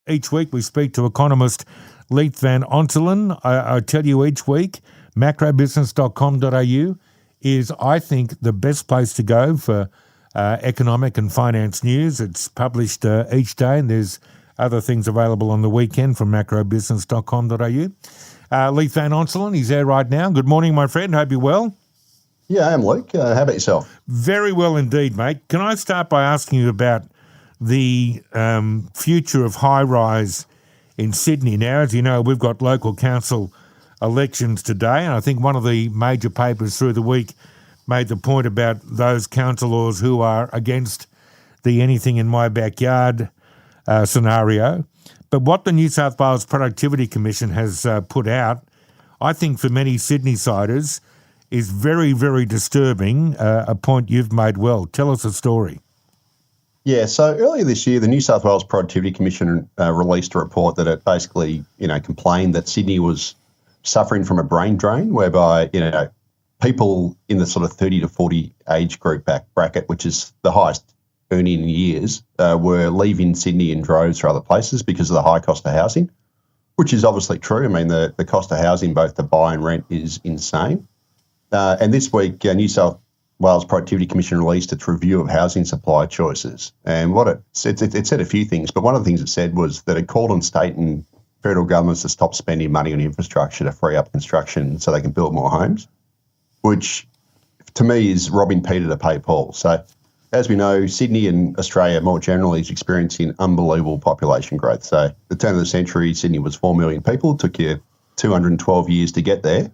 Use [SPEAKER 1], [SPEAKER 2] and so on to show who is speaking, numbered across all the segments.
[SPEAKER 1] Each week we speak to economist Leith Van Onselen. I tell you each week, macrobusiness.com.au is, I think, the best place to go for economic and finance news. It's published each day, and there's other things available on the weekend from macrobusiness.com.au. Leith Van Onselen, he's there right now. Good morning, my friend. Hope you're well.
[SPEAKER 2] Yeah, I am, Luke. How about yourself?
[SPEAKER 1] Very well indeed, mate. Can I start by asking you about the future of high-rise in Sydney? Now, as you know, we've got local council elections today, and I think one of the major papers through the week made the point about those councillors who are against the anything in my backyard scenario. But what the New South Wales Productivity Commission has put out, I think for many Sydney-siders, is very, very disturbing, a point you've made well. Tell us a story.
[SPEAKER 2] Yeah, so earlier this year, the New South Wales Productivity Commission released a report that it basically, complained that Sydney was suffering from a brain drain, whereby, people in the sort of 30 to 40 age group bracket, which is the highest earning in years, were leaving Sydney in droves for other places because of the high cost of housing, which is obviously true. I mean, the cost of housing, both to buy and rent, is insane. And this week, New South Wales Productivity Commission released its review of housing supply choices. And what it said a few things, but one of the things it said was that it called on state and federal governments to stop spending money on infrastructure to free up construction so they can build more homes, which to me is robbing Peter to pay Paul. So as we know, Sydney and Australia more generally is experiencing unbelievable population growth. So at the turn of the century, Sydney was 4 million people. It took you 212 years to get there.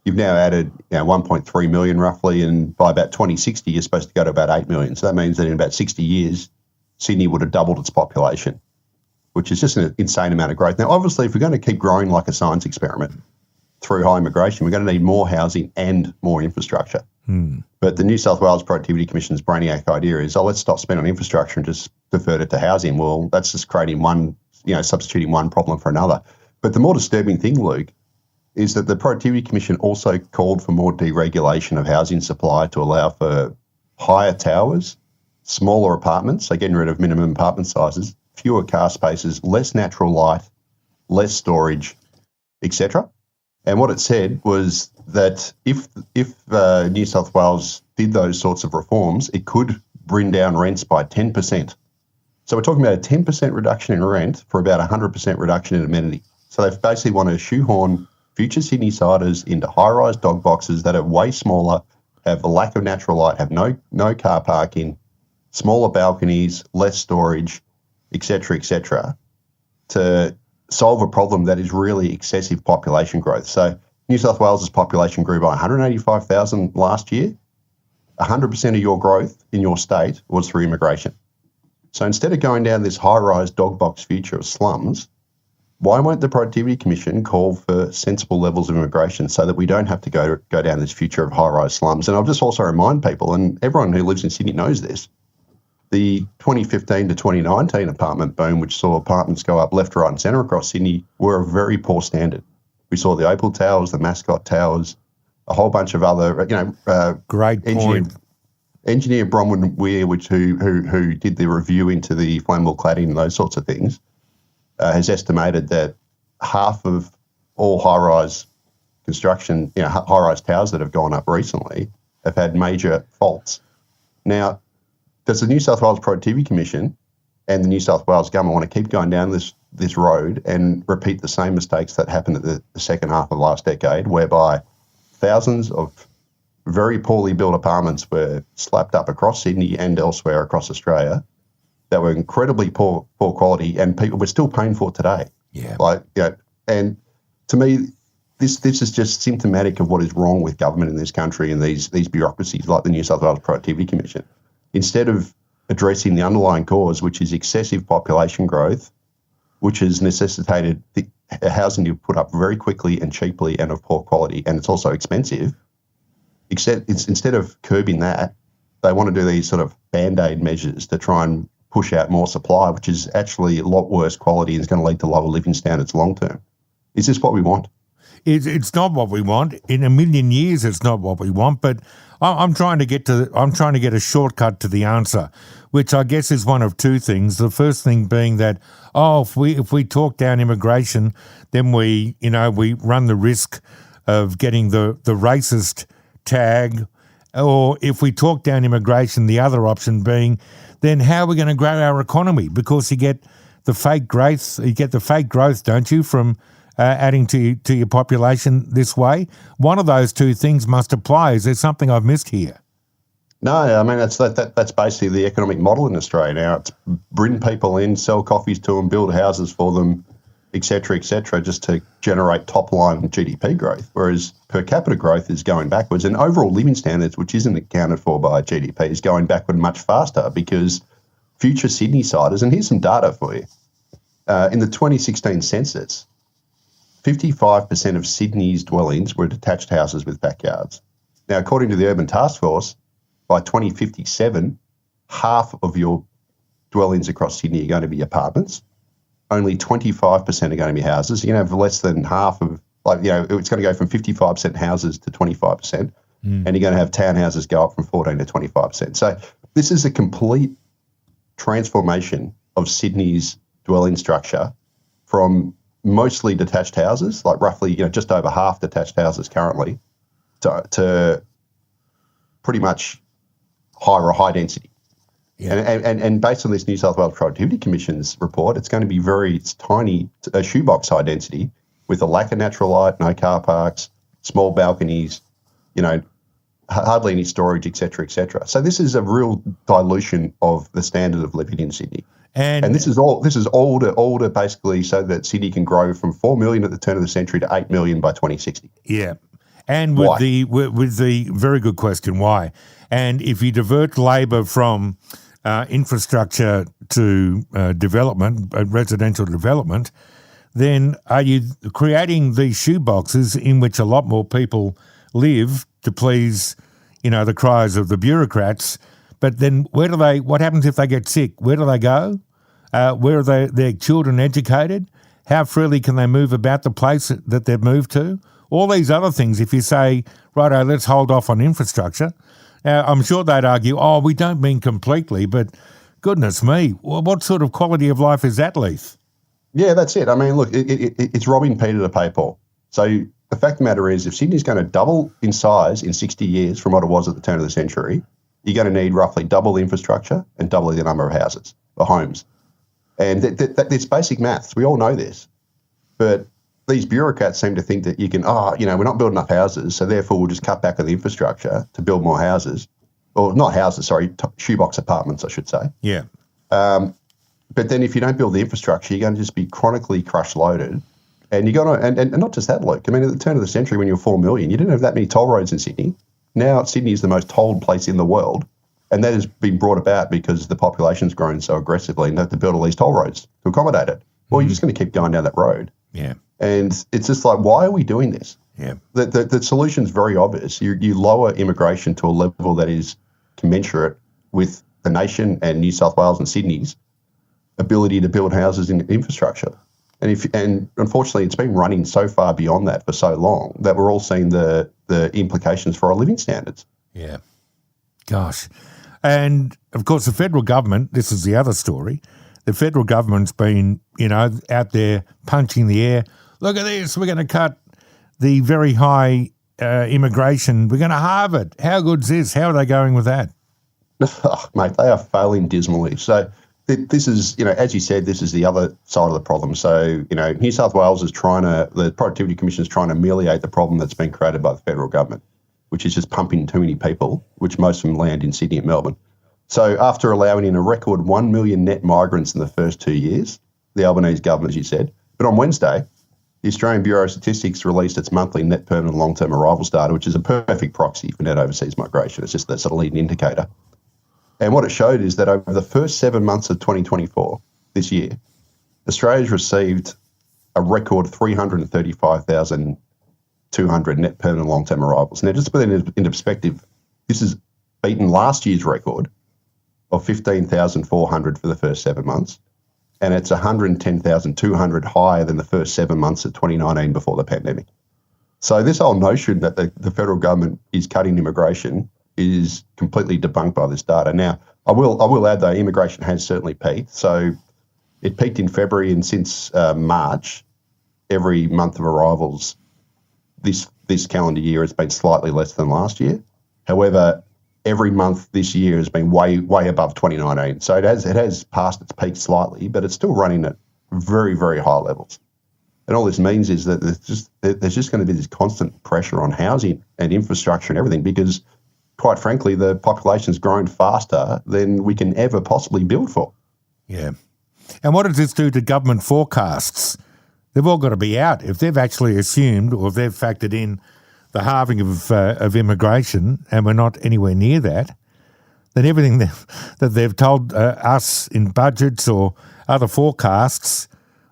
[SPEAKER 2] You've now added 1.3 million roughly, and by about 2060, you're supposed to go to about 8 million. So that means that in about 60 years, Sydney would have doubled its population, which is just an insane amount of growth. Now, obviously, if we're going to keep growing like a science experiment through high immigration, we're going to need more housing and more infrastructure. But the New South Wales Productivity Commission's brainiac idea is, let's stop spending on infrastructure and just divert it to housing. Well, that's just creating substituting one problem for another. But the more disturbing thing, Luke, is that the Productivity Commission also called for more deregulation of housing supply to allow for higher towers, smaller apartments, so getting rid of minimum apartment sizes, fewer car spaces, less natural light, less storage, etc. And what it said was that if New South Wales did those sorts of reforms, it could bring down rents by 10%. So we're talking about a 10% reduction in rent for about 100% reduction in amenity. So they basically want to shoehorn future Sydney-siders into high-rise dog boxes that are way smaller, have a lack of natural light, have no car parking, smaller balconies, less storage, etc., to solve a problem that is really excessive population growth. So New South Wales' population grew by 185,000 last year. 100% of your growth in your state was through immigration. So instead of going down this high-rise dog box future of slums, why won't the Productivity Commission call for sensible levels of immigration so that we don't have to go down this future of high-rise slums? And I'll just also remind people, and everyone who lives in Sydney knows this, the 2015 to 2019 apartment boom, which saw apartments go up left, right and centre across Sydney, were a very poor standard. We saw the Opal Towers, the Mascot Towers, a whole bunch of other,
[SPEAKER 1] great point.
[SPEAKER 2] Engineer Bronwyn Weir, who did the review into the flammable cladding and those sorts of things, has estimated that half of all high-rise construction, high-rise towers that have gone up recently have had major faults. Now, does the New South Wales Productivity Commission and the New South Wales government want to keep going down this road and repeat the same mistakes that happened at the second half of last decade, whereby thousands of very poorly built apartments were slapped up across Sydney and elsewhere across Australia that were incredibly poor quality, and people were still paying for it today.
[SPEAKER 1] Yeah.
[SPEAKER 2] And to me, this is just symptomatic of what is wrong with government in this country and these bureaucracies like the New South Wales Productivity Commission. Instead of addressing the underlying cause, which is excessive population growth, which has necessitated the housing to be put up very quickly and cheaply and of poor quality, and it's also expensive, instead of curbing that, they want to do these sort of band-aid measures to try and push out more supply, which is actually a lot worse quality and is going to lead to lower living standards long term. Is this what we want?
[SPEAKER 1] It's not what we want. In a million years, it's not what we want. But I'm trying to get a shortcut to the answer, which I guess is one of two things. The first thing being that if we talk down immigration, then we run the risk of getting the racist tag. Or if we talk down immigration, the other option being, then how are we going to grow our economy? Because you get the fake growth, don't you, from adding to your population this way? One of those two things must apply. Is there something I've missed here?
[SPEAKER 2] No, I mean, that's basically the economic model in Australia now. It's bring people in, sell coffees to them, build houses for them, et cetera, just to generate top-line GDP growth, whereas per capita growth is going backwards, and overall living standards, which isn't accounted for by GDP, is going backward much faster because future Sydney-siders, and here's some data for you, in the 2016 census, 55% of Sydney's dwellings were detached houses with backyards. Now, according to the Urban Task Force, by 2057, half of your dwellings across Sydney are going to be apartments. Only 25% are going to be houses. You're going to have less than half of, it's going to go from 55% houses to 25%, and you're going to have townhouses go up from 14 to 25%. So this is a complete transformation of Sydney's dwelling structure from mostly detached houses, like roughly, just over half detached houses currently, to pretty much high density. Yeah. And based on this New South Wales Productivity Commission's report, it's going to be it's tiny, a shoebox high density with a lack of natural light, no car parks, small balconies, hardly any storage, et cetera. So this is a real dilution of the standard of living in Sydney. And this is all to basically so that Sydney can grow from 4 million at the turn of the century to 8 million by 2060.
[SPEAKER 1] Yeah. And with the very good question, why? And if you divert labour from infrastructure to development, residential development, then are you creating these shoeboxes in which a lot more people live to please, the cries of the bureaucrats? But then what happens if they get sick? Where do they go? Where are their children educated? How freely can they move about the place that they've moved to? All these other things, if you say, righto, let's hold off on infrastructure, I'm sure they'd argue, we don't mean completely, but goodness me, what sort of quality of life is that, Leith?
[SPEAKER 2] Yeah, that's it. I mean, look, it's robbing Peter to pay Paul. So the fact of the matter is, if Sydney's going to double in size in 60 years from what it was at the turn of the century, you're going to need roughly double the infrastructure and double the number of houses or homes. And it's basic maths. We all know this. But these bureaucrats seem to think that you can, we're not building enough houses, so therefore we'll just cut back on the infrastructure to build more houses. Or not houses, sorry, shoebox apartments, I should say.
[SPEAKER 1] Yeah.
[SPEAKER 2] But then if you don't build the infrastructure, you're going to just be chronically crush loaded. And you got to, and not just that, Luke. I mean, at the turn of the century, when you were 4 million, you didn't have that many toll roads in Sydney. Now Sydney is the most tolled place in the world, and that has been brought about because the population's grown so aggressively and they have to build all these toll roads to accommodate it. Well, you're just going to keep going down that road.
[SPEAKER 1] Yeah.
[SPEAKER 2] And it's just like, why are we doing this?
[SPEAKER 1] Yeah.
[SPEAKER 2] The solution's very obvious. You lower immigration to a level that is commensurate with the nation and New South Wales and Sydney's ability to build houses and infrastructure. And unfortunately, it's been running so far beyond that for so long that we're all seeing the implications for our living standards.
[SPEAKER 1] Yeah. Gosh. And, of course, the federal government, this is the other story, the federal government's been, out there punching the air. Look at this, we're going to cut the very high immigration. We're going to halve it. How good's this? How are they going with that?
[SPEAKER 2] Oh, mate, they are failing dismally. So this is, as you said, this is the other side of the problem. So, New South Wales is the Productivity Commission is trying to ameliorate the problem that's been created by the federal government, which is just pumping too many people, which most of them land in Sydney and Melbourne. So after allowing in a record 1 million net migrants in the first 2 years, the Albanese government, as you said, but on Wednesday, the Australian Bureau of Statistics released its monthly net permanent long-term arrivals data, which is a perfect proxy for net overseas migration. It's just that sort of leading indicator. And what it showed is that over the first 7 months of 2024, this year, Australia's received a record 335,200 net permanent long-term arrivals. Now, just to put it into perspective, this has beaten last year's record of 15,400 for the first 7 months, and it's 110,200 higher than the first 7 months of 2019 before the pandemic. So this whole notion that the federal government is cutting immigration is completely debunked by this data. Now, I will add though, immigration has certainly peaked. So it peaked in February, and since March, every month of arrivals this calendar year has been slightly less than last year. However, every month this year has been way above 2019. So it has passed its peak slightly, but it's still running at very, very high levels. And all this means is that there's just going to be this constant pressure on housing and infrastructure and everything, because, quite frankly, the population's grown faster than we can ever possibly build for.
[SPEAKER 1] Yeah. And what does this do to government forecasts? They've all got to be out. If they've actually assumed, or if they've factored in the halving of immigration, and we're not anywhere near that, then everything that they've told us in budgets or other forecasts,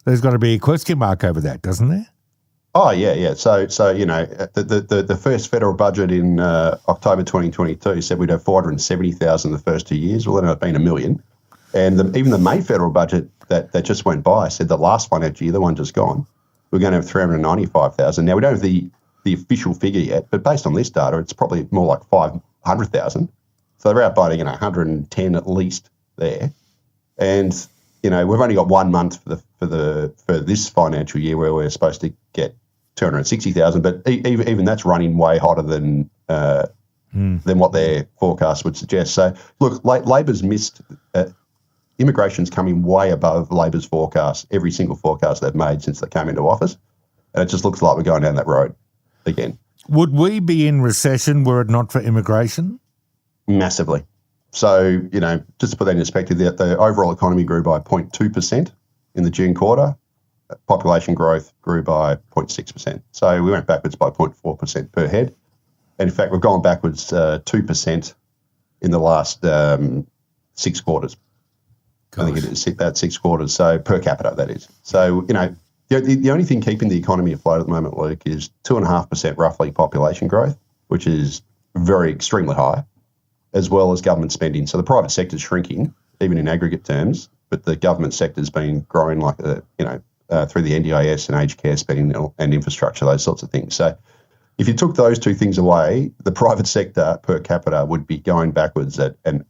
[SPEAKER 1] there's got to be a question mark over that, doesn't there?
[SPEAKER 2] Oh yeah. So the first federal budget in October 2022 said we'd have 470,000 the first 2 years. Well, it ended up being 1 million. And even the May federal budget that just went by said that last financial year, the one just gone, we're going to have 395,000. Now, we don't have the official figure yet, but based on this data, it's probably more like 500,000. So they're outbiting 110 at least there. And we've only got 1 month for this financial year where we're supposed to get 260,000, but even that's running way hotter than what their forecast would suggest. So look, Labor's missed. Immigration's coming way above Labor's forecast, every single forecast they've made since they came into office, and it just looks like we're going down that road again.
[SPEAKER 1] Would we be in recession were it not for immigration?
[SPEAKER 2] Massively. So, just to put that in perspective, the overall economy grew by 0.2% in the June quarter. Population growth grew by 0.6%. So we went backwards by 0.4% per head. And in fact, we've gone backwards 2% in the last 6 quarters. Gosh. I think it is about 6 quarters, so per capita, that is. So, the only thing keeping the economy afloat at the moment, Luke, is 2.5% roughly population growth, which is very extremely high, as well as government spending. So the private sector's shrinking, even in aggregate terms, but the government sector's been growing like, through the NDIS and aged care spending and infrastructure, those sorts of things. So if you took those two things away, the private sector per capita would be going backwards at an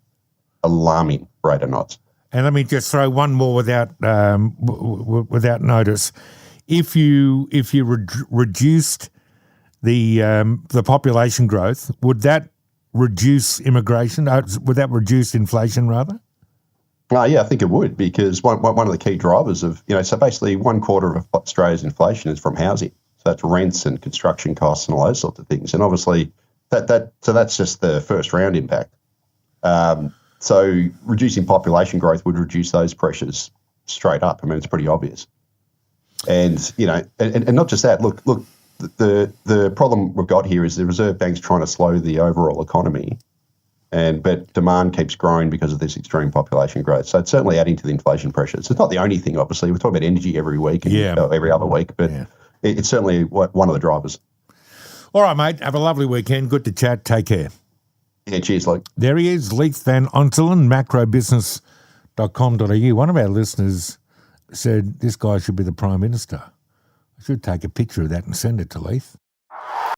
[SPEAKER 2] alarming rate of knots.
[SPEAKER 1] And let me just throw one more without notice. If you reduced the population growth, would that reduce immigration? Would that reduce inflation rather?
[SPEAKER 2] Yeah, I think it would, because one of the key drivers of so basically 1/4 of Australia's inflation is from housing. So that's rents and construction costs and all those sorts of things. And obviously so that's just the first round impact. So reducing population growth would reduce those pressures straight up. I mean, it's pretty obvious. And, and not just that, look, the problem we've got here is the Reserve Bank's trying to slow the overall economy, but demand keeps growing because of this extreme population growth. So it's certainly adding to the inflation pressures. It's not the only thing, obviously. We talk about energy every week, every other week, but it's certainly one of the drivers.
[SPEAKER 1] All right, mate. Have a lovely weekend. Good to chat. Take care.
[SPEAKER 2] Yeah, cheers, Luke.
[SPEAKER 1] There he is, Leith Van Onselen, macrobusiness.com.au. One of our listeners said this guy should be the Prime Minister. I should take a picture of that and send it to Leith.